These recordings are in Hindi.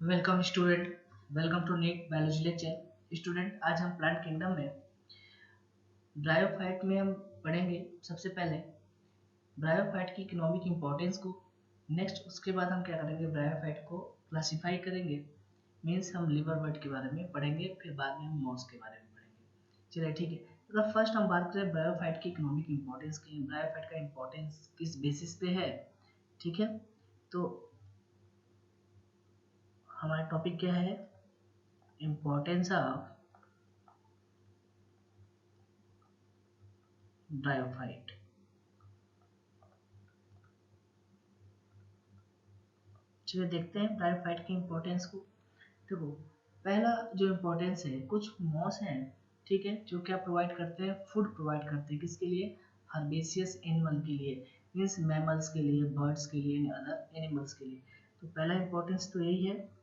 Welcome student. Welcome to NEET biology lecture. Student, आज हम प्लांट किंगडम में ब्रायोफाइट में हम पढ़ेंगे। सबसे पहले ब्रायोफाइट की इकोनॉमिक इंपॉर्टेंस को। नेक्स्ट उसके बाद हम क्या करेंगे, ब्रायोफाइट को क्लासिफाई करेंगे। मीन्स हम लिवरवर्ट के बारे में पढ़ेंगे, फिर बाद में हम मॉस के बारे में पढ़ेंगे। चलिए ठीक है। अगर फर्स्ट हम बात करें ब्रायोफाइट की इकोनॉमिक इंपॉर्टेंस की, ब्रायोफाइट का इंपॉर्टेंस किस बेसिस पे है, ठीक है। तो हमारा टॉपिक क्या है, इम्पोर्टेंस ऑफ ब्रायोफाइट। चलिए देखते हैं ब्रायोफाइट की इम्पोर्टेंस को। देखो, पहला जो इम्पोर्टेंस है, कुछ मॉस हैं, ठीक है, जो क्या प्रोवाइड करते हैं, फूड प्रोवाइड करते हैं। किसके लिए? हर्बेसियस एनिमल के लिए, मीन्स मैमल्स के लिए, बर्ड्स के लिए, अदर एनिमल्स के लिए। तो पहला इम्पोर्टेंस तो यही है।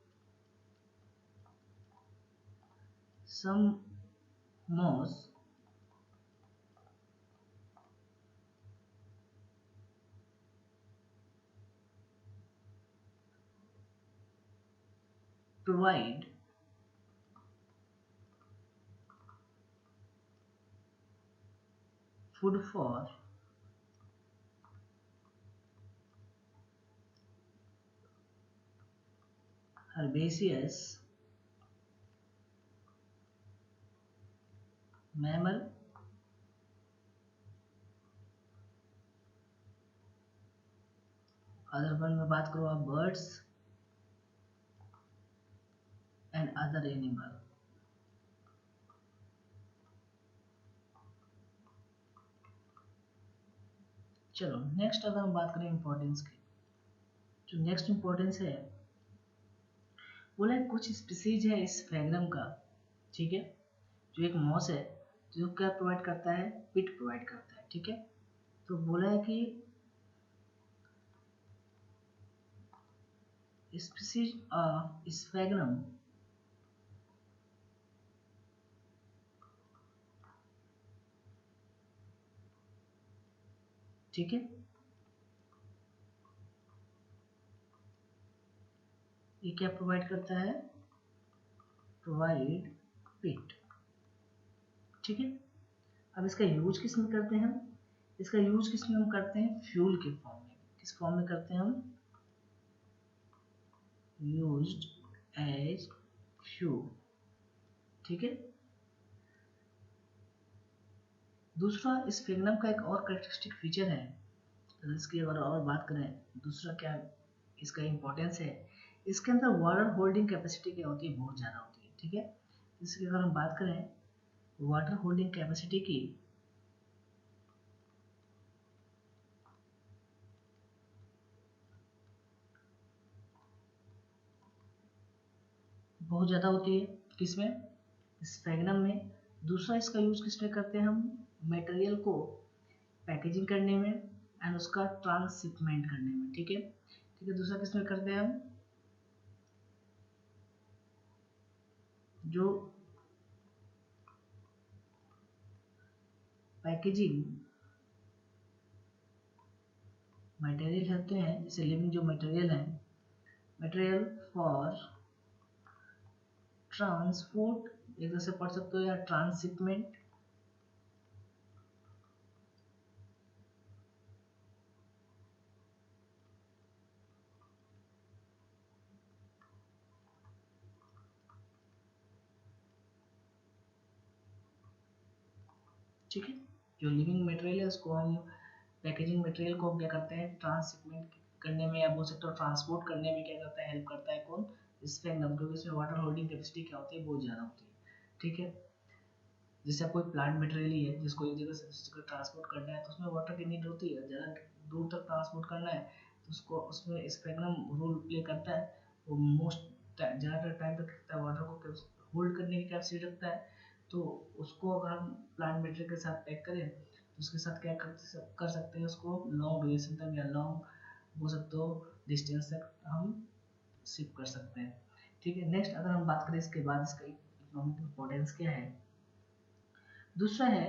Some moss provide food for herbaceous mammal other one में बात करो आप, बर्ड्स एंड अदर एनिमल। चलो नेक्स्ट अगर हम बात करें इंपॉर्टेंस की, जो नेक्स्ट इंपॉर्टेंस है, बोला है कुछ स्पीसीज है इस फैगनम का, ठीक है, जो एक मॉस है, जो क्या प्रोवाइड करता है, पिट प्रोवाइड करता है, ठीक है। तो बोला है कि स्पीसीज स्फैगनम ठीक है, ये क्या प्रोवाइड करता है, प्रोवाइड पिट, ठीक है। अब इसका यूज किस में करते हैं हम, इसका यूज किस में हम करते हैं, फ्यूल के फॉर्म में। किस फॉर्म में करते हैं हम, यूज्ड एज फ्यूल, ठीक है। दूसरा, इस फिग्नम का एक और करेक्टरिस्टिक फीचर है, तो इसकी अगर और बात करें, दूसरा क्या इसका इंपॉर्टेंस है, इसके अंदर वाटर होल्डिंग कैपेसिटी क्या होती है, बहुत ज़्यादा होती है, ठीक है। इसकी अगर हम बात करें वाटर होल्डिंग कैपेसिटी की, बहुत ज़्यादा होती है, किसमें, स्फैग्नम में। दूसरा, इसका यूज किस में करते हैं हम, मटेरियल को पैकेजिंग करने में एंड उसका ट्रांसशिपमेंट करने में, ठीक है, ठीक है। दूसरा किस में करते हैं हम, जो पैकेजिंग मटेरियल होते हैं, जैसे लिविंग जो मटेरियल है, मटेरियल फॉर ट्रांसपोर्ट, एक तरह से पढ़ सकते हो, या ट्रांसशिपमेंट, ठीक है। जो लिविंग मटेरियल है उसको हम, पैकेजिंग मटेरियल को हम क्या करते हैं, ट्रांसशिपमेंट करने में, या बोल सकते हो ट्रांसपोर्ट करने में क्या करता है, हेल्प करता है कौन, स्फैग्नम, क्योंकि इसमें वाटर होल्डिंग कैपेसिटी क्या होती है, बहुत ज़्यादा होती है, ठीक है। जैसे कोई प्लांट मटेरियल ही है जिसको एक जगह से दूसरी जगह ट्रांसपोर्ट करना है, तो उसमें वाटर की नीड होती है, ज़्यादा दूर तक ट्रांसपोर्ट करना है, तो उसको उसमें स्फैग्नम रोल प्ले करता है। वो मोस्ट ज़्यादातर टाइम तक वाटर को होल्ड करने की कैपेसिटी रखता है। तो उसको अगर हम प्लांट मटेरियल के साथ पैक करें, तो उसके साथ क्या कर सकते हैं, उसको लॉन्ग ड्यूरेशन तक या लॉन्ग हो सकते हो डिस्टेंस तक हम शिप कर सकते हैं, ठीक है। नेक्स्ट अगर हम बात करें इसके बाद इसका इकोनॉमिक इम्पोर्टेंस क्या है, दूसरा है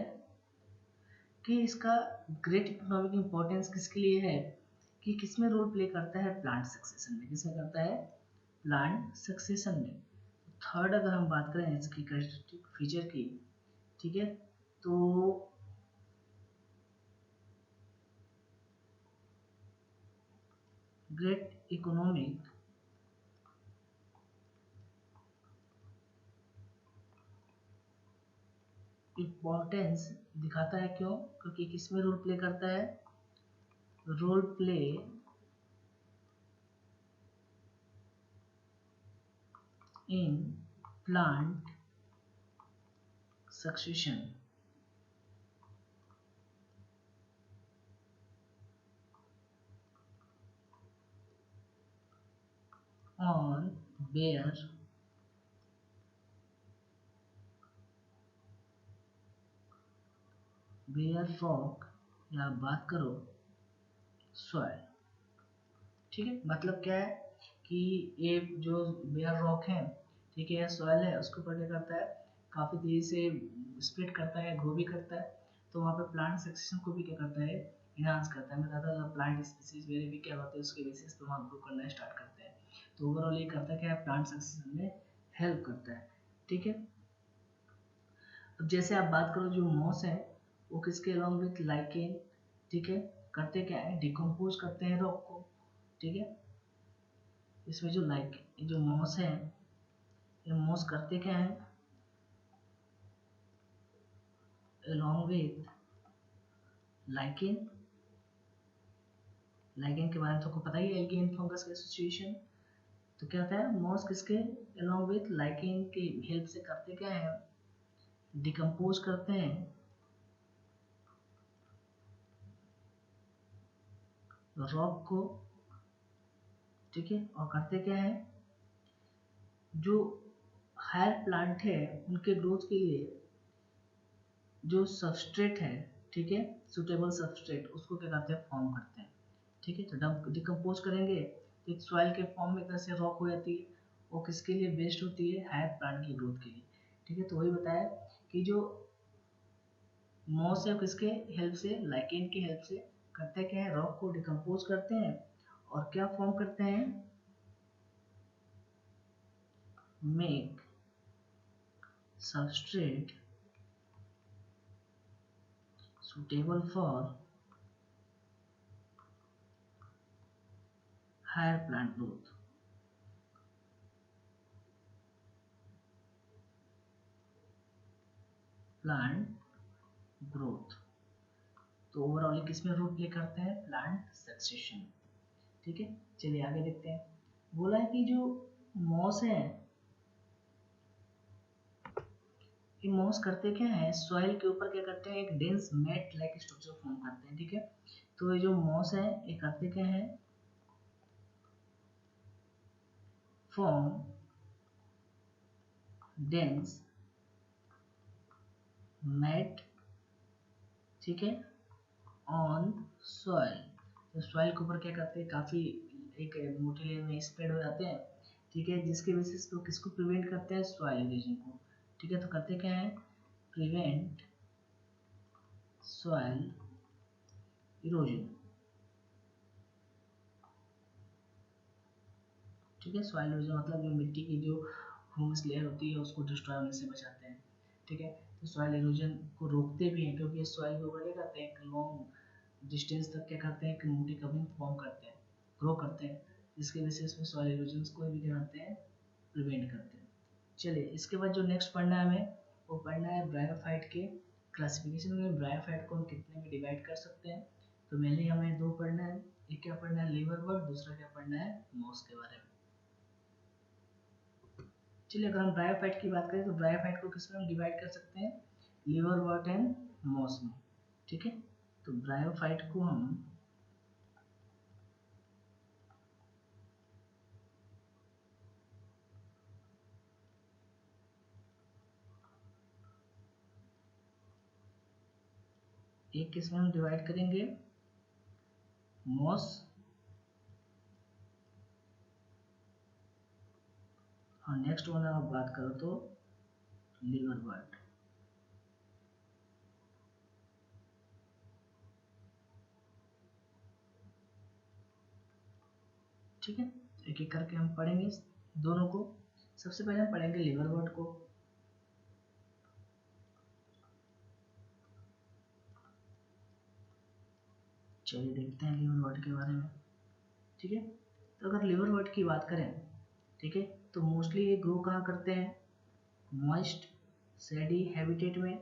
कि इसका ग्रेट इकोनॉमिक इम्पोर्टेंस किसके लिए है, कि किसमें रोल प्ले करता है, प्लांट सक्सेशन में, किसमें करता है, प्लांट सक्सेशन में। थर्ड अगर हम बात करें इसकी कैरेक्टरिस्टिक फीचर की, ठीक है, तो ग्रेट इकोनॉमिक इम्पोर्टेंस दिखाता है। क्यों? क्योंकि किसमें रोल प्ले करता है? Role play in plant succession. On bare rock, या बात करो सॉइल। ठीक है, मतलब क्या है कि ये जो बेयर रॉक है, ठीक है, सॉइल है, उसके ऊपर क्या करता है, काफ़ी तेज़ी से स्प्लिट करता है, ग्रो भी करता है। तो वहाँ पे प्लांट सक्सेशन को भी क्या करता है, इन्हांस करता है। मैं कहता हूँ प्लांट स्पीसीज वेरे भी क्या होते हैं, उसके बेसिस पे वहाँ ग्रो करना स्टार्ट करते हैं। तो ओवरऑल ये करता है क्या है, प्लांट सक्सेशन में हेल्प करता है। ठीक है, अब जैसे आप बात करो जो मॉस है, वो किसके अलॉन्ग विथ लाइकेन, ठीक है, करते क्या है, डिकम्पोज करते हैं रॉक को। ठीक है, इसमें जो जो मॉस है, ये मॉस करते क्या है, अलॉन्ग विथ लाइकेन। लाइकेन के बारे में तो आपको पता ही है, एल्गी एंड फंगस का एसोसिएशन। तो क्या होता है, मॉस किसके अलॉन्ग विथ लाइकेन की हेल्प से करते क्या है, डिकम्पोज करते हैं रॉक को। ठीक है, और करते क्या है, जो हायर प्लांट है उनके ग्रोथ के लिए जो सबस्ट्रेट है, ठीक है, सुटेबल सबस्ट्रेट, उसको क्या करते हैं, फॉर्म करते हैं। ठीक है, तो जब डिकम्पोज करेंगे तो एक सॉइल के फॉर्म में एक तरह से रॉक हो जाती है, वो किसके लिए बेस्ट होती है, हायर प्लांट की ग्रोथ के लिए। ठीक है, तो वही बताया कि जो मॉस है किसके हेल्प से, लाइकेन की हेल्प से करते क्या है, रॉक को डिकम्पोज करते हैं और क्या फॉर्म करते हैं, make substrate suitable for higher plant growth। Plant growth, तो ओवरऑल किसमें रोल प्ले करते हैं, प्लांट सक्सेशन। ठीक है, चलिए आगे देखते हैं। बोला है कि जो मॉस है, ये मॉस करते क्या है, सॉइल के ऊपर क्या करते हैं, एक dense mat like structure form करते हैं। ठीक है, तो ये जो मॉस है, ये करते क्या है, फॉर्म डेंस मैट, ठीक है, ऑन सॉइल। तो सॉइल के ऊपर क्या करते हैं, काफ़ी एक मोटे लेयर में स्प्रेड हो जाते हैं। ठीक है, जिसके बेसिस पे किसको प्रिवेंट करते हैं, सॉइल इरोजन को। ठीक है, तो करते क्या है, प्रिवेंट सॉइल इरोजन। ठीक है, सॉइल इरोजन मतलब जो मिट्टी की जो ह्यूमस लेयर होती है उसको डिस्ट्रॉय होने से बचाते हैं। ठीक है, तो सॉइल इरोजन को रोकते भी हैं, क्योंकि सॉइल के ऊपर क्या करते हैं, एक लॉन्ग डिस्टेंस तक क्या करते हैं, एक मोटी कवरिंग फॉर्म करते हैं, ग्रो करते हैं, जिसकी वजह से इसमें सॉइल इरोजन को भी क्या करते हैं, प्रिवेंट करते हैं। चलिए इसके बाद जो नेक्स्ट पढ़ना है हमें, वो पढ़ना है ब्रायोफाइट के क्लासिफिकेशन में। ब्रायोफाइट को हम कितने में डिवाइड कर सकते हैं, तो मेनली हमें दो पढ़ना है, एक क्या पढ़ना है, लीवर वर्ड, दूसरा क्या पढ़ना है, मॉस के बारे में। चलिए अगर हम ब्रायोफाइट की बात करें तो ब्रायोफाइट को किस में हम डिवाइड कर सकते हैं, लीवर वर्ट एंड मॉस में। ठीक है, तो ब्रायोफाइट को हम एक किस में हम डिवाइड करेंगे, मॉस, और नेक्स्ट वन आप बात करो तो लीवर वर्ट। ठीक है, एक एक करके हम पढ़ेंगे। दोनों को। सबसे पहले हम पढ़ेंगे लिवरवर्ट को। चलिए देखते हैं लिवरवर्ट के बारे में। ठीक है, तो अगर लिवरवर्ट की बात करें, ठीक है, तो मोस्टली ये ग्रो कहाँ करते हैं, मॉइस्ट सैडी हैबिटेट में।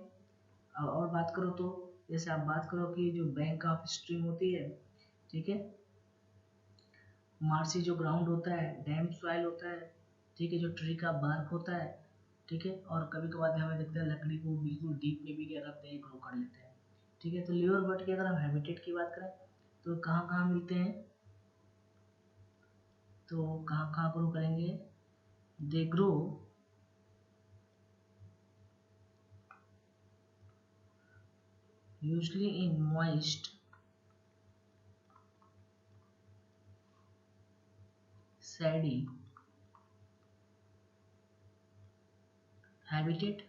और बात करो तो जैसे आप बात करो कि जो बैंक ऑफ स्ट्रीम होती है, ठीक है, मार्सी जो ग्राउंड होता है, डैम सॉइल होता है, ठीक है, जो ट्री का बार्क होता है, ठीक है, और कभी कभार हमें देखते हैं लकड़ी को बिल्कुल डीप में भी क्या करते हैं, ग्रो कर लेते हैं। ठीक है, तो लिवरवर्ट की अगर हम हैबिटेट की बात करें तो कहाँ कहाँ मिलते हैं, तो कहाँ कहाँ ग्रो करेंगे, they grow usually in moist sandy habitat,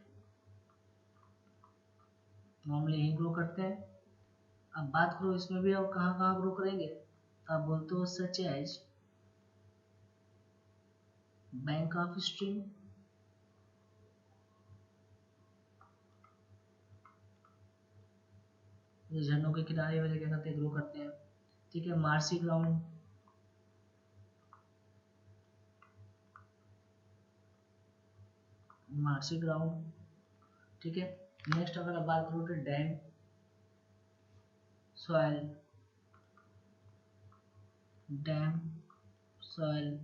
normally यही ग्रो करते हैं। अब बात करो इसमें भी अब कहाँ कहाँ ग्रो करेंगे, तो आप बोलते हो such as bank of stream, ये झरनों के किनारे वाले क्या करते हैं, ग्रो करते हैं। ठीक है, मार्सी ग्राउंड, मार्सी ग्राउंड, ठीक है। नेक्स्ट अगर आप बात करो तो डैम सॉइल, डैम सॉइल,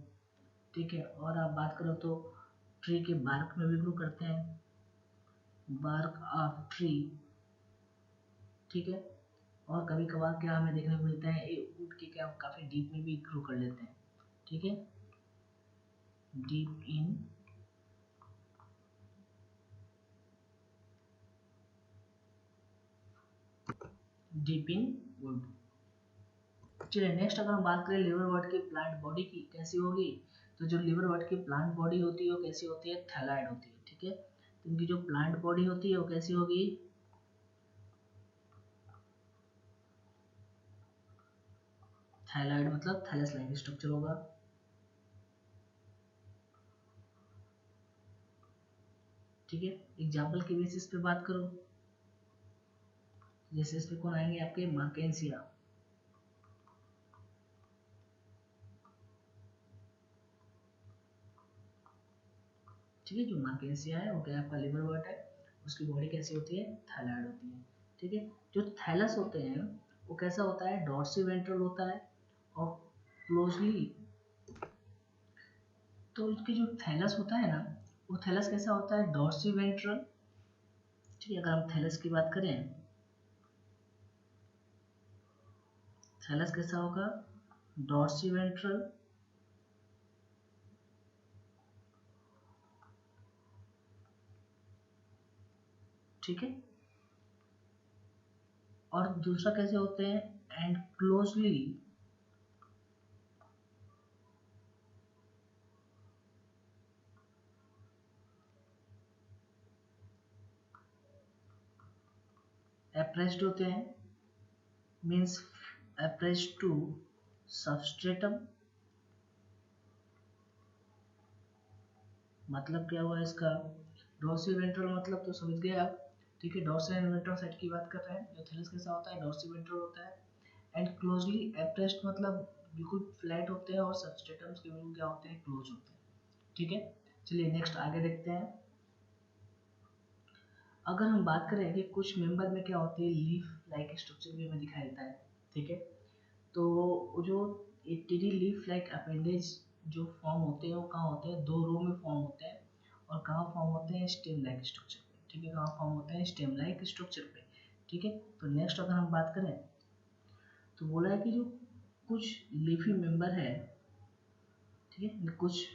ठीक है। और आप बात करो तो ट्री के बार्क में भी ग्रो करते हैं, बार्क ऑफ ट्री, ठीक है। और कभी कभार क्या हमें देखने को मिलता है, ये वुड के क्या काफ़ी डीप में भी ग्रो कर लेते हैं, ठीक है, डीप इन वुड। चलिए नेक्स्ट अगर हम बात करें लिवरवर्ट की प्लांट बॉडी की कैसी होगी, तो जो लिवरवर्ट की प्लांट बॉडी होती है वो कैसी होती है, थैलाइड होती है, ठीक है। तो इनकी जो प्लांट बॉडी होती है वो कैसी होगी, थैलाइड, मतलब थैलस लाइक स्ट्रक्चर होगा, ठीक है। एग्जाम्पल के बेसिस पे बात करो, जैसे इस पे कौन आएंगे आपके, मार्केंसिया, ठीक है। जो मार्केंसिया है वो क्या आपका लिवरवर्ट है, उसकी बॉडी कैसी होती है, थैलाइड होती है, ठीक है। जो थैलस होते हैं वो कैसा होता है, डॉर्सी वेंट्रल होता है, और क्लोजली, तो इसके जो थैलस होता है ना, वो थैलस कैसा होता है, डॉर्सी वेंट्रल, ठीक है। अगर हम थैलस की बात करें, थैलस कैसा होगा, डॉर्सी वेंट्रल, ठीक है। और दूसरा कैसे होते हैं, एंड क्लोजली अप्रेस्ड होते हैं, मीन्स अप्रेस्ड टू सबस्ट्रेटम, मतलब क्या हुआ इसका, डॉर्सी वेंट्रल मतलब तो समझ गए आप, ठीक है। डॉर्सी एंड वेंट्रल साइड की बात कर रहे हैं, जो थैलस कैसा होता है, डॉर्सी वेंट्रल होता है, एंड क्लोजली अप्रेस्ड मतलब बिल्कुल फ्लैट होते हैं, और सबस्ट्रेटम्स के बिल्कुल क्या होते हैं, क्लोज होते हैं, ठीक है। चलिए नेक्स्ट आगे देखते हैं। अगर हम बात करें कि कुछ मेंबर में क्या होती है, लीफ लाइक स्ट्रक्चर भी हमें दिखाई देता है, ठीक है। तो जो टीडी लीफ लाइक अपेंडेज जो फॉर्म होते हैं वो कहाँ होते हैं, दो रो में फॉर्म होते हैं, और कहाँ फॉर्म होते हैं, स्टेम लाइक स्ट्रक्चर पे, ठीक है। कहाँ फॉर्म होते हैं, स्टेम लाइक स्ट्रक्चर पे, ठीक है। तो नेक्स्ट अगर हम बात करें तो बोला है कि जो कुछ लीफी मेंबर है, ठीक है, कुछ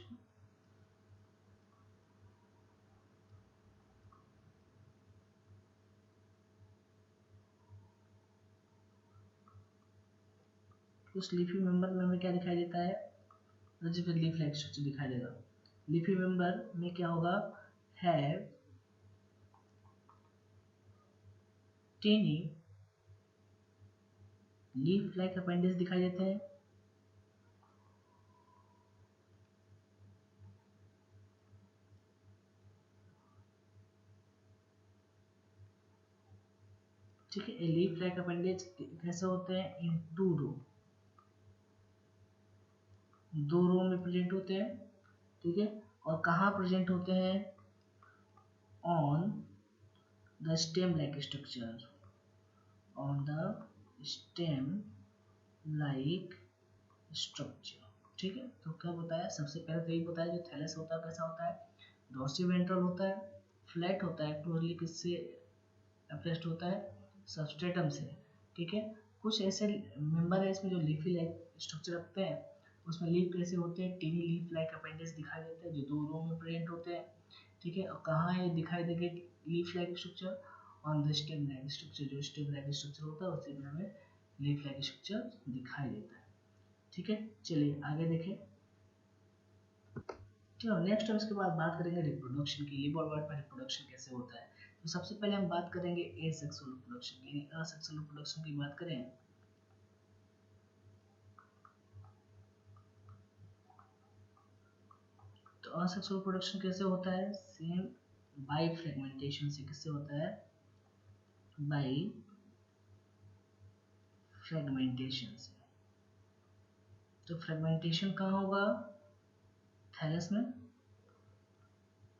उस लीफी मेंबर में हमें क्या दिखाई देता है, तो फिर लीफ लाइक स्ट्रक्चर दिखाई देगा। लीफी मेंबर में क्या होगा, have tiny leaf like appendage दिखाई देते हैं, ठीक है। लीफ लाइक अपेंडेज कैसे होते हैं? इन टू रो, दो रो में प्रेजेंट होते हैं, ठीक है। और कहाँ प्रेजेंट होते हैं? On the stem like structure, on the stem like structure, ठीक है। तो क्या बताया? सबसे पहले तो यही बताया जो थैलस होता है कैसा होता है? डॉर्सिवेंट्रल होता है, फ्लैट होता है, क्लोजली किससे अटैच्ड होता है? सबस्ट्रेटम से, ठीक है। कुछ ऐसे मेंबर है इसमें जो लीफी लाइक स्ट्रक्चर रखते हैं, उसमें लीफ कैसे होते हैं? टीनी लीफ लाइक अपेंडेज दिखाई देते हैं जो दो रो में प्रेजेंट होते हैं, ठीक है। और कहाँ है दिखाई देंगे leaf like structure? On the stem like structure, जो स्टेम लाइक स्ट्रक्चर होता है उसी में हमें लीफ लाइक स्ट्रक्चर दिखाई देता है, ठीक है। चलिए आगे देखें। चलो नेक्स्ट हम इसके बाद बात करेंगे रिप्रोडक्शन की। लिव और बर्ड में रिप्रोडक्शन कैसे होता है? तो सबसे पहले हम बात करेंगे एसेक्सुअल रिप्रोडक्शन की, असेक्सुअल रिप्रोडक्शन की बात करें तो असेक्सुअल रिप्रोडक्शन कैसे होता है? सेम बाय फ्रेगमेंटेशन से। किससे होता है? बाय फ्रेगमेंटेशन से। तो फ्रेगमेंटेशन कहाँ होगा? थैलस में,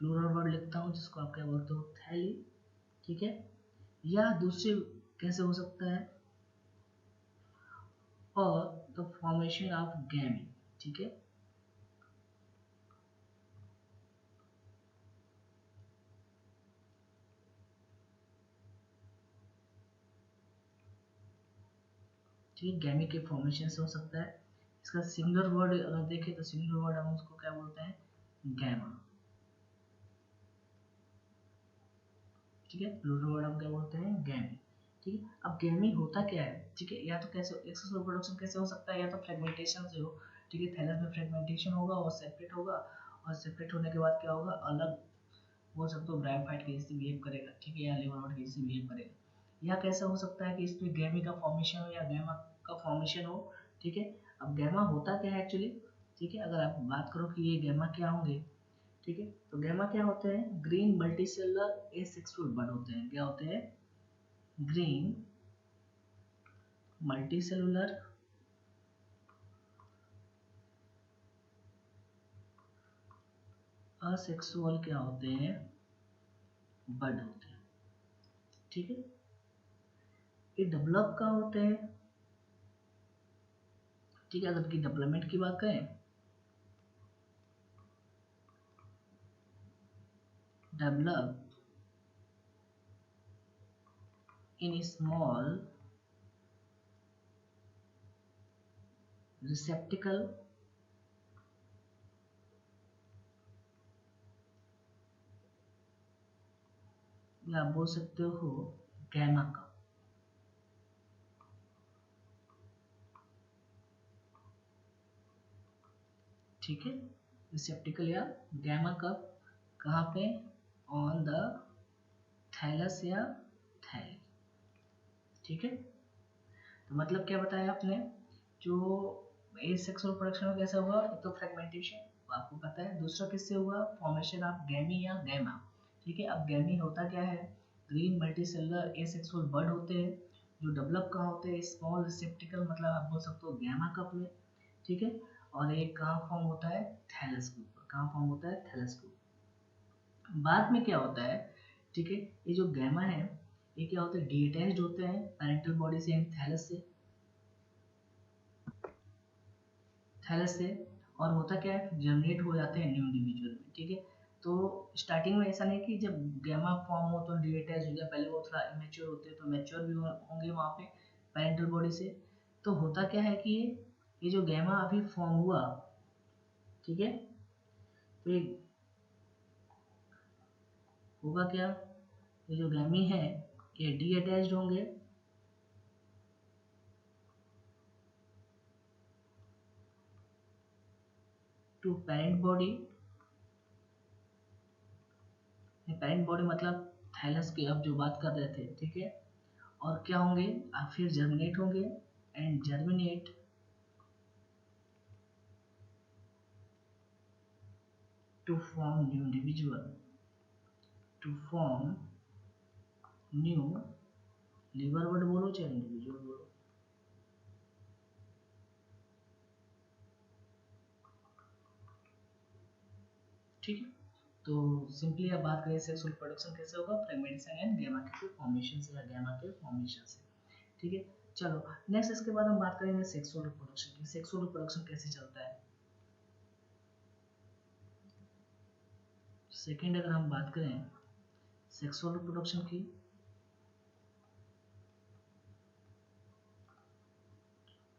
प्लूरल वर्ड लिखता हूँ जिसको आप क्या बोलते हो? थैली, ठीक है। या दूसरे कैसे हो सकता है? और द फॉर्मेशन ऑफ गैमी, ठीक है। ठीक है, गैमी के फॉर्मेशन से हो सकता है। इसका सिंगुलर वर्ड अगर देखें तो सिंगुलर वर्ड हम उसको क्या बोलते हैं? गैमा, ठीक है। प्लूरल वर्ड हम क्या बोलते हैं? गैमी, ठीक है। अब गैमी होता क्या है? ठीक है, या तो कैसे एक्सेस रिप्रोडक्शन कैसे हो सकता है? या तो फ्रेगमेंटेशन से हो, ठीक है। थैलस में फ्रेगमेंटेशन होगा और सेपरेट होगा, और सेपरेट होने के बाद क्या होगा? अलग बोल सकते हो ब्रायोफाइट के जैसे बिहेव करेगा, ठीक है, या लिवरनोट के जैसे बिहेव करेगा। या कैसा हो सकता है कि इसमें गैमी का फॉर्मेशन हो या गैमा का फॉर्मेशन हो, ठीक है। अब गैमा होता क्या है एक्चुअली? ठीक है, अगर आप बात करो कि ये गैमा क्या होंगे, ठीक है, तो गैमा क्या होते हैं? ग्रीन मल्टीसेलुलर एसेक्सुअल बड होते हैं। क्या होते हैं? ग्रीन मल्टीसेलुलर असेक्सुअल क्या होते हैं? बड होते हैं, ठीक है। ये डेवलप कहाँ होते हैं? ठीक है, अगर इनकी डेवलपमेंट की बात करें, डेवलप इन स्मॉल रिसेप्टिकल या आप बोल सकते हो गैमा कप, ठीक है। रिसेप्टिकल या गैमा कप कहाँ पे? ऑन द थैलस या थैली, ठीक है। तो मतलब क्या बताया आपने? जो एसेक्सुअल प्रोडक्शन में कैसा हुआ? एक तो फ्रेगमेंटेशन आपको पता है, दूसरा किससे हुआ? फॉर्मेशन ऑफ गैमी या गैमा, ठीक है। अब गैमी होता क्या है? ग्रीन मल्टीसेलुलर एसेक्सुअल बड होते हैं जो डेवलप कहाँ होते हैं? स्मॉल रिसेप्टिकल, मतलब आप बोल सकते हो गैमा कप में, ठीक है। और एक कहाँ फॉर्म होता है? थैलस के ऊपर। कहाँ फॉर्म होता है? थैलस के ऊपर। बाद में क्या होता है? ठीक है, ये जो गैमा है ये क्या होता है? डीअटैच्ड होते हैं पैरेंटल बॉडी से एंड थैलस से, थैलस से। और होता क्या है? जर्मिनेट हो जाते हैं न्यू इंडिविजुअल में, ठीक है। तो स्टार्टिंग में ऐसा नहीं कि जब गैमा फॉर्म हो तो डीअटैच हो गया, पहले वो थोड़ा इमेच्योर होते हैं तो मैच्योर भी होंगे वहाँ पे पैरेंटल बॉडी से। तो होता क्या है कि ये जो गैमा अभी फॉर्म हुआ, ठीक है, तो ये होगा क्या? ये जो गैमी है ये डी अटैच्ड होंगे to parent body. Parent body मतलब थैलस की अब जो बात कर रहे थे, ठीक है। और क्या होंगे? फिर जर्मिनेट होंगे and germinate to form new individual, to form new liver word बोलो चाहे इंडिविजुअल बोलो। ठीक है, तो सिंपली अब बात करें सेक्सुअल प्रोडक्शन कैसे होगा, फ्रेगमेंटेशन एंड गैमेटोफिक फॉर्मेशन से या गैमा के फॉर्मेशन से। ठीक है, चलो नेक्स्ट इसके बाद हम बात करेंगे सेक्सुअल रिप्रोडक्शन की। सेक्सुअल रिप्रोडक्शन कैसे चलता है। सेकेंड अगर हम बात करें सेक्सुअल रिप्रोडक्शन की,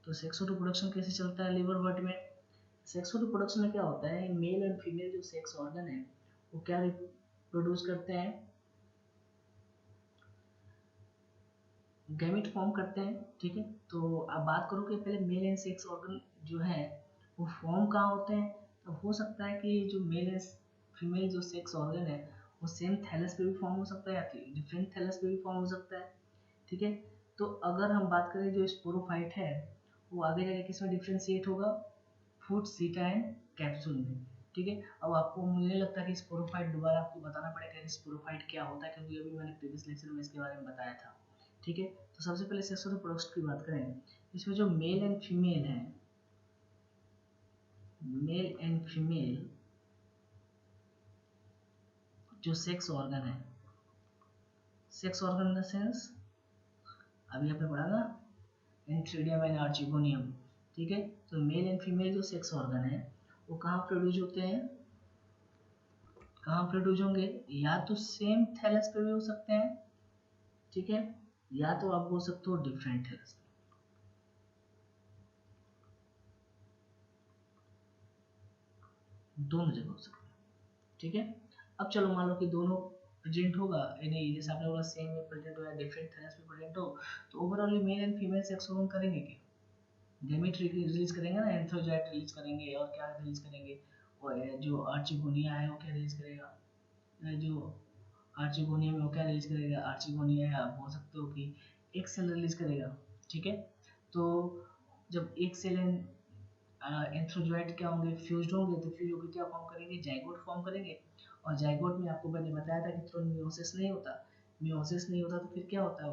तो सेक्सुअल रिप्रोडक्शन कैसे चलता है लिवर बर्ड में। सेक्सुअल रिप्रोडक्शन में क्या होता है, मेल एंड फीमेल जो सेक्स ऑर्गन है वो क्या प्रोड्यूस करते हैं, गैमेट फॉर्म करते हैं। ठीक है, तो आप बात करो कि पहले मेल एंड सेक्स ऑर्गन जो है वो फॉर्म कहाँ होते हैं, तो हो सकता है कि जो मेल एंड फीमेल जो सेक्स ऑर्गन है वो सेम थैलस पे भी फॉर्म हो सकता है या डिफरेंट थैलस पे भी फॉर्म हो सकता है। ठीक है, तो अगर हम बात करें जो स्पोरोफाइट है वो आगे जाके किसमें डिफ्रेंशिएट होगा, फूड सीटा एंड कैप्सूल में। ठीक है, अब आपको मुझे नहीं लगता कि स्पोरोफाइट दोबारा आपको बताना पड़ेगा कि स्पोरोफाइट क्या होता है, क्योंकि अभी मैंने प्रीवियस लेक्चर में इसके बारे में बताया था। ठीक है, तो सबसे पहले सेक्सुअल प्रोडक्ट्स की बात करें, इसमें जो मेल एंड फीमेल है, मेल एंड फीमेल जो सेक्स ऑर्गन है, sex organ in the sense अभी आपने पढ़ा ना, एंथ्रीडियम एंड आर्चिगोनियम। ठीक है, तो मेल एंड फीमेल जो सेक्स ऑर्गन है वो कहाँ प्रोड्यूस होते हैं, कहाँ प्रोड्यूस होंगे, या तो सेम थैलस पे भी हो सकते हैं। ठीक है, या तो आप बोल सकते हो डिफरेंट थैलस, दोनों जगह हो सकते हैं। ठीक है, अब चलो मान लो कि दोनों प्रेजेंट होगा, यानी जैसे आपने बोला सेम में प्रेजेंट हो या डिफरेंट थैलस में प्रेजेंट हो, तो overall male and female sex organ करेंगे क्या, गैमेट रिलीज करेंगे ना, एंथ्रोजाइट रिलीज करेंगे और क्या रिलीज करेंगे, और जो आर्चिगोनिया है वो क्या रिलीज करेगा, जो आर्चिगोनिया में वो क्या रिलीज करेगा, आर्चिगोनिया है आप बोल सकते हो कि एक सेल रिलीज करेगा। ठीक है, तो जब एक सेल एंथ्रोजोइट क्या होंगे, फ्यूज्ड होंगे, तो फ्यूज होकर क्या फॉर्म करेंगे, जाइगोट फॉर्म करेंगे। और जाइगोट में आपको मैंने बताया था कि तुरंत मियोसिस नहीं होता, मियोसिस नहीं होता तो फिर क्या होता है,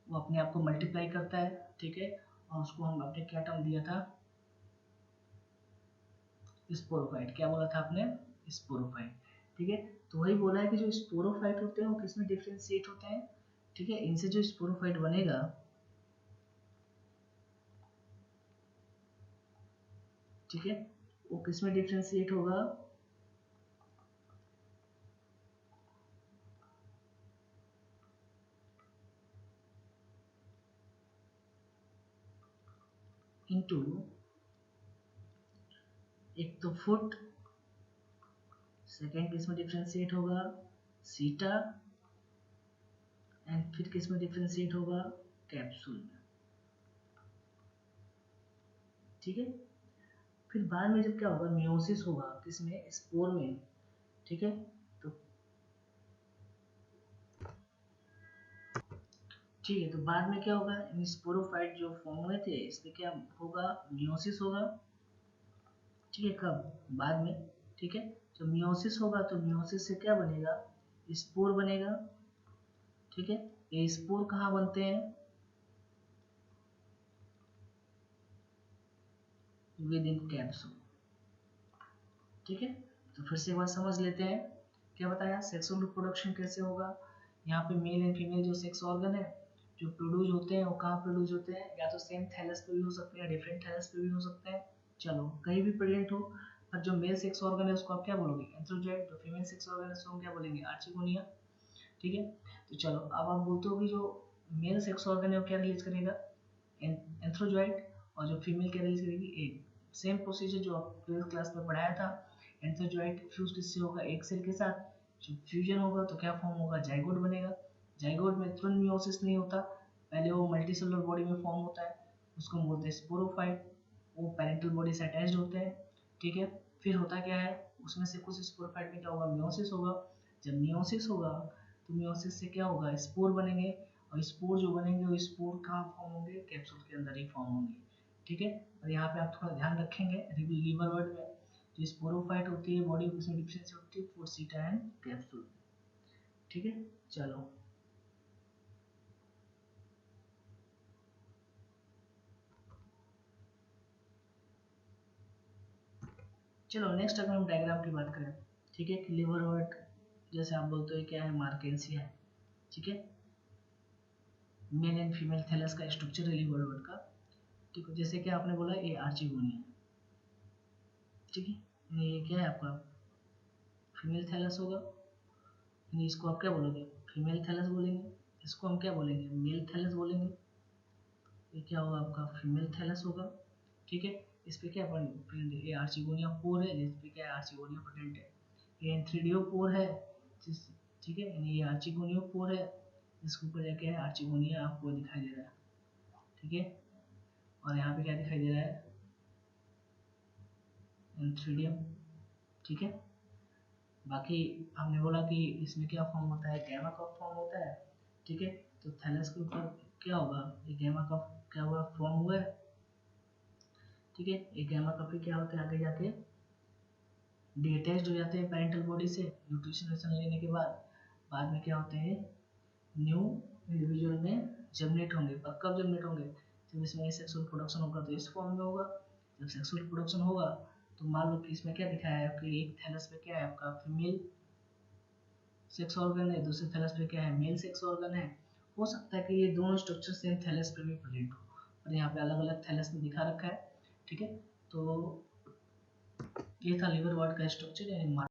वो अपने आप को मल्टीप्लाई करता है। ठीक है, और उसको हम आपने क्या टर्म दिया था, स्पोरोफाइट, क्या बोला था आपने, स्पोरोफाइट। ठीक है, तो वही बोला है कि जो स्पोरोफाइट होते हैं वो किसमें डिफ्रेंशिएट होते हैं। ठीक है, इनसे जो स्पोरोफाइट बनेगा, ठीक है, वो किसमें डिफ्रेंशिएट होगा, इनटू, एक तो फुट, सेकेंड किसमें डिफ्रेंशिएट होगा, सीटा, एंड फिर किसमें डिफ्रेंशिएट होगा, कैप्सूल में। ठीक है, फिर बाद में जब क्या होगा, मियोसिस होगा किसमें, स्पोर में। ठीक है, तो ठीक है, तो बाद में क्या होगा, इन स्पोरोफाइट जो फॉर्म हुए थे इसमें क्या होगा, मियोसिस होगा। ठीक है, कब, बाद में। ठीक है, तो मियोसिस होगा तो मियोसिस से क्या बनेगा, स्पोर बनेगा। ठीक है, ये स्पोर कहाँ बनते हैं, विद इन कैप्सूल। ठीक है, तो फिर से एक बार समझ लेते हैं, क्या बताया, सेक्सुअल रिप्रोडक्शन कैसे होगा। यहाँ पे मेल एंड फीमेल जो सेक्स ऑर्गन है जो प्रोड्यूस होते हैं वो कहाँ प्रोड्यूस होते हैं, या तो सेम थैलस पे भी हो सकते हैं या डिफरेंट थैलस पे भी हो सकते हैं। चलो कहीं भी प्रेजेंट हो, और जो मेल सेक्स ऑर्गन है उसको आप क्या बोलोगे, एंथ्रोजॉइड, जो फीमेल सेक्स ऑर्गन है उसको हम क्या बोलेंगे, आर्चिगोनिया। ठीक है, तो चलो अब आप बोलते हो कि जो मेल सेक्स ऑर्गन है वो क्या रिलीज करेगा, एंथ्रोजॉइड, और जो फीमेल क्या रिलीज करेगी, एग। सेम प्रोसीजर जो आप ट्वेल्थ क्लास में पढ़ाया था, एंथ्रोजॉइड फ्यूज किससे होगा, एक सेल के साथ, जब फ्यूजन होगा तो क्या फॉर्म होगा, जाइगोट बनेगा। जाइगोट में तुरंत मियोसिस नहीं होता, पहले वो मल्टीसेलुलर बॉडी में फॉर्म होता है, उसको हम बोलते हैं स्पोरोफाइट, वो पेरेंटल बॉडी से अटैच्ड होते हैं। ठीक है, फिर होता क्या है, उसमें से कुछ स्पोरोफाइट में क्या होगा, मियोसिस होगा। जब मियोसिस होगा तो मियोसिस से क्या होगा, स्पोर बनेंगे, और स्पोर जो बनेंगे वो स्पोर कहाँ फॉर्म होंगे, कैप्सूल के अंदर ही फॉर्म होंगे। ठीक है, और यहाँ पे आप थोड़ा ध्यान रखेंगे, लीवर वर्ड में जो स्पोरोफाइट होती है बॉडी उसमें डिफरेंस होती है फोर्सिटा एंड कैप्सूल। ठीक है, चलो चलो नेक्स्ट अगर हम डायग्राम की बात करें, ठीक है, कि लिवर वर्ड जैसे आप बोलते हो क्या है, मार्केंसिया है, ठीक है, मेल एंड फीमेल थैलस का स्ट्रक्चर है लिवर वर्ड का, ठीक है, जैसे कि आपने बोला ये आर्चिगोनिया, ठीक है, ये क्या है आपका फीमेल थैलस होगा, इसको आप क्या बोलोगे, फीमेल थैलस बोलेंगे, इसको हम क्या बोलेंगे, मेल थैलस बोलेंगे, ये क्या होगा आपका फीमेल थैलस होगा, ठीक है, इस पे क्या प्रेजेंट है, ये आर्चिगोनिया पोर है, जिस पे क्या है आर्चिगोनिया प्रेजेंट है, ये एंथ्रीडियो पोर है, ठीक है, ये आर्चिगोनिया पोर है, इसके ऊपर जाके है आर्चिगोनिया आपको दिखाई दे रहा है, ठीक है, और यहाँ पे क्या दिखाई दे रहा है, एंथ्रीडियम, ठीक है। बाकी हमने बोला कि इसमें क्या फॉर्म होता है, गैमा कप फॉर्म होता है, ठीक है, तो थैलस के ऊपर क्या होगा, ये गैमा कप क्या हुआ फॉर्म हुआ है, ठीक है, ये गैमा कप क्या होते हैं आगे जाके डिटैच्ड हो जाते हैं पेरेंटल बॉडी से न्यूट्रिशन लेने के बाद में क्या होते हैं, न्यू इंडिविजुअल में जर्मिनेट होंगे, पर कब जर्मिनेट होंगे, जब इसमें सेक्सुअल प्रोडक्शन होगा तो इस फॉर्म में होगा, जब सेक्सुअल प्रोडक्शन होगा तो मान लो कि इसमें क्या दिखाया है कि एक थैलस में क्या है आपका फीमेल सेक्स ऑर्गन है, दूसरे थैलस पे क्या है मेल सेक्स ऑर्गन है, हो सकता है कि ये दोनों स्ट्रक्चर सेम थैलस पे भी प्रेजेंट हो, और यहाँ पे अलग अलग थैलस में दिखा रखा है, ठीक है, तो ये था लिवर वार्ड का स्ट्रक्चर यानी